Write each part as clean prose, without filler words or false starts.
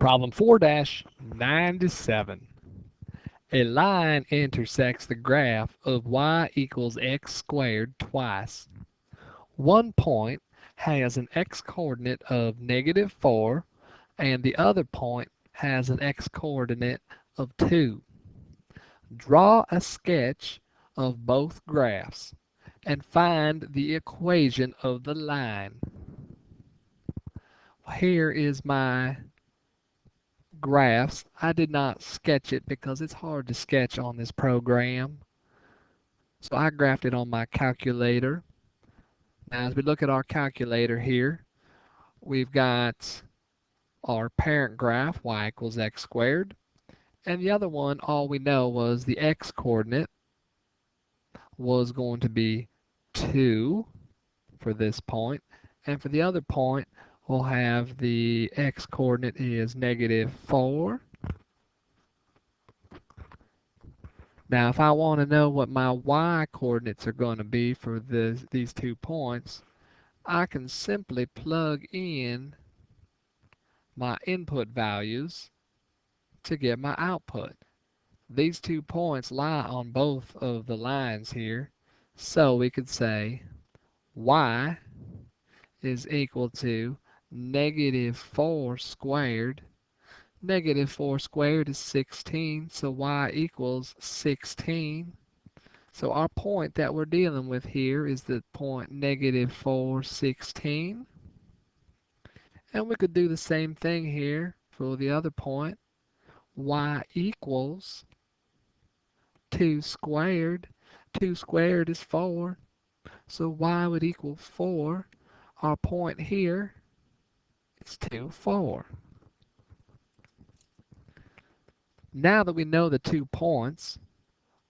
Problem 4-97. A line intersects the graph of y equals x squared twice. One point has an x-coordinate of -4 and the other point has an x-coordinate of 2. Draw a sketch of both graphs and find the equation of the line. Here is my graphs. I did not sketch it because it's hard to sketch on this program. So I graphed it on my calculator. Now as we look at our calculator here, we've got our parent graph, y equals x squared. And the other one, all we know was the x-coordinate was going to be 2 for this point. And for the other point, we'll have the x-coordinate is -4. Now, if I want to know what my y-coordinates are going to be for these 2 points, I can simply plug in my input values to get my output. These 2 points lie on both of the lines here, so we could say y is equal to -4 squared. -4 squared is 16, so y equals 16. So our point that we're dealing with here is the point -4, 16. And we could do the same thing here for the other point. Y equals 2 squared. 2 squared is 4. So y would equal 4. Our point here is 2, 4. Now that we know the 2 points,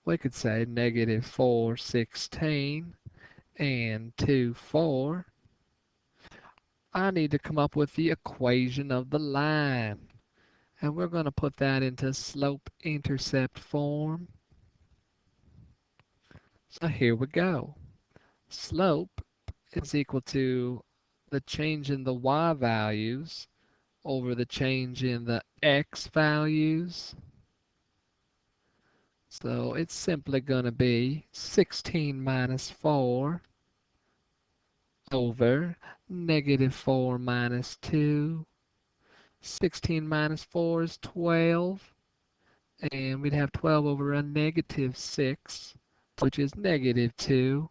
we could say -4, 16 and 2, 4. I need to come up with the equation of the line. And we're going to put that into slope-intercept form. So here we go. Slope is equal to the change in the y values over the change in the x values. So it's simply going to be 16 minus 4 over -4 minus 2. 16 minus 4 is 12. And we'd have 12 over a -6, which is -2.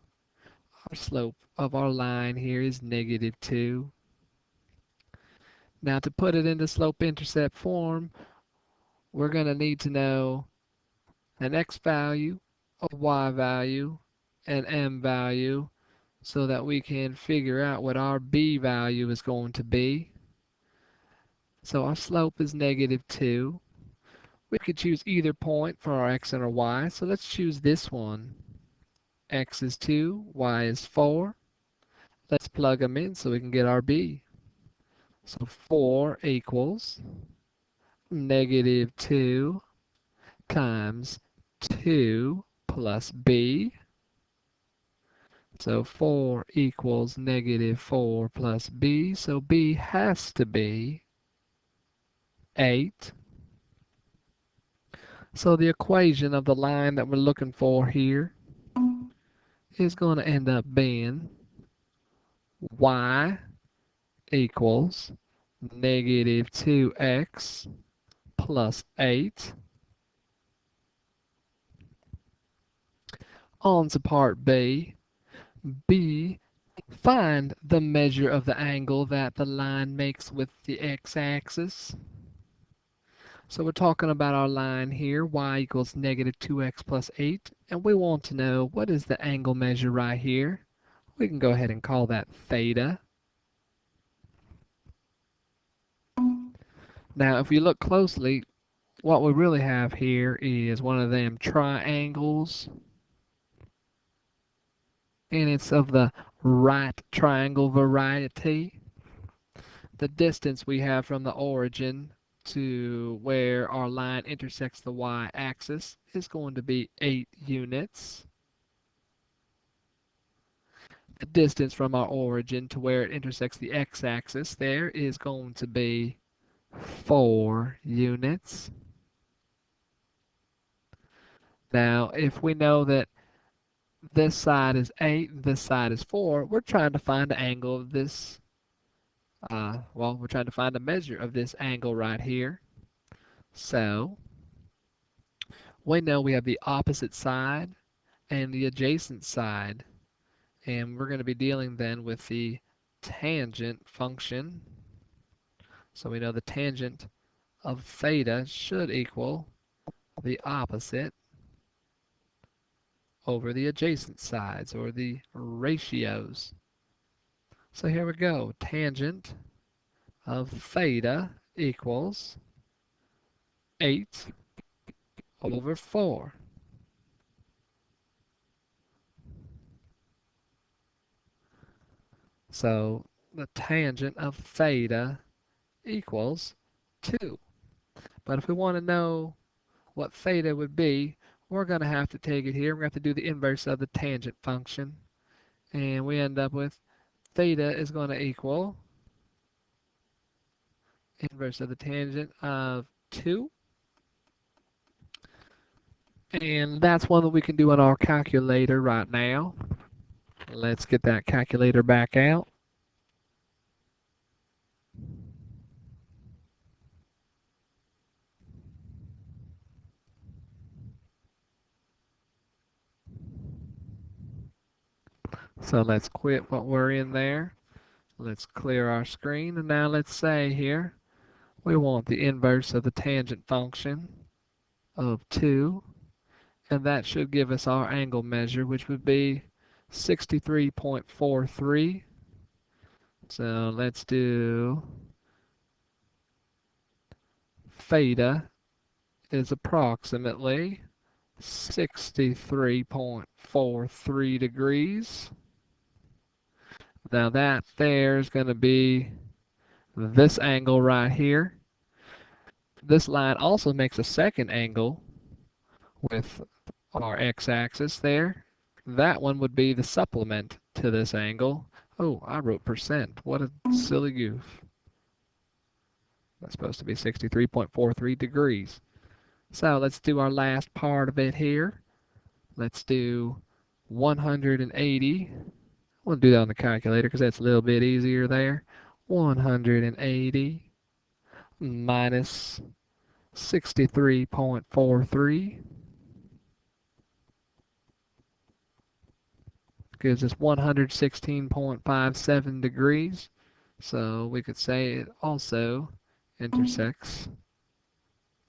Our slope of our line here is -2. Now to put it into slope-intercept form, we're going to need to know an x value, a y value, an m value, so that we can figure out what our b value is going to be. So our slope is -2. We could choose either point for our x and our y, so let's choose this one. X is 2, y is 4. Let's plug them in so we can get our b. So 4 equals -2 times 2 plus b. So 4 equals -4 plus b, so b has to be 8. So the equation of the line that we're looking for here is going to end up being y equals -2x plus 8. On to part B. B, find the measure of the angle that the line makes with the x-axis. So we're talking about our line here, y equals -2x plus 8, and we want to know what is the angle measure right here. We can go ahead and call that theta. Now if we look closely, what we really have here is one of them triangles, and it's of the right triangle variety. The distance we have from the origin to where our line intersects the y-axis is going to be 8 units. The distance from our origin to where it intersects the x-axis there is going to be 4 units. Now, if we know that this side is 8 and this side is 4, we're trying to find the angle of this, well, we're trying to find the measure of this angle right here. So, we know we have the opposite side and the adjacent side. And we're going to be dealing then with the tangent function. So we know the tangent of theta should equal the opposite over the adjacent sides, or the ratios. So here we go. Tangent of theta equals 8 over 4. So the tangent of theta equals 2. But if we want to know what theta would be, we're going to have to take it here. We're going to have to do the inverse of the tangent function. And we end up with theta is going to equal inverse of the tangent of 2. And that's one that we can do on our calculator right now. Let's get that calculator back out. So let's quit what we're in there. Let's clear our screen. And now let's say here, we want the inverse of the tangent function of 2. And that should give us our angle measure, which would be 63.43. So let's do theta is approximately 63.43 degrees. Now that there is going to be this angle right here. This line also makes a second angle with our x-axis there. That one would be the supplement to this angle. Oh, I wrote percent. What a silly goof. That's supposed to be 63.43 degrees. So let's do our last part of it here. Let's do 180. We'll do that on the calculator because that's a little bit easier there. 180 minus 63.43 gives us 116.57 degrees. So we could say it also intersects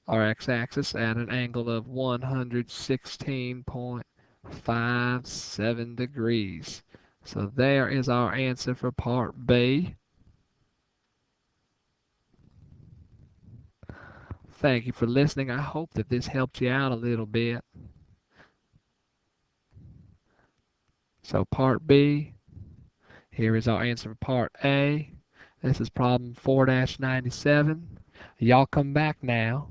our x-axis at an angle of 116.57 degrees. So there is our answer for part B. Thank you for listening. I hope that this helped you out a little bit. So part B, here is our answer for part A. This is problem 4-97. Y'all come back now.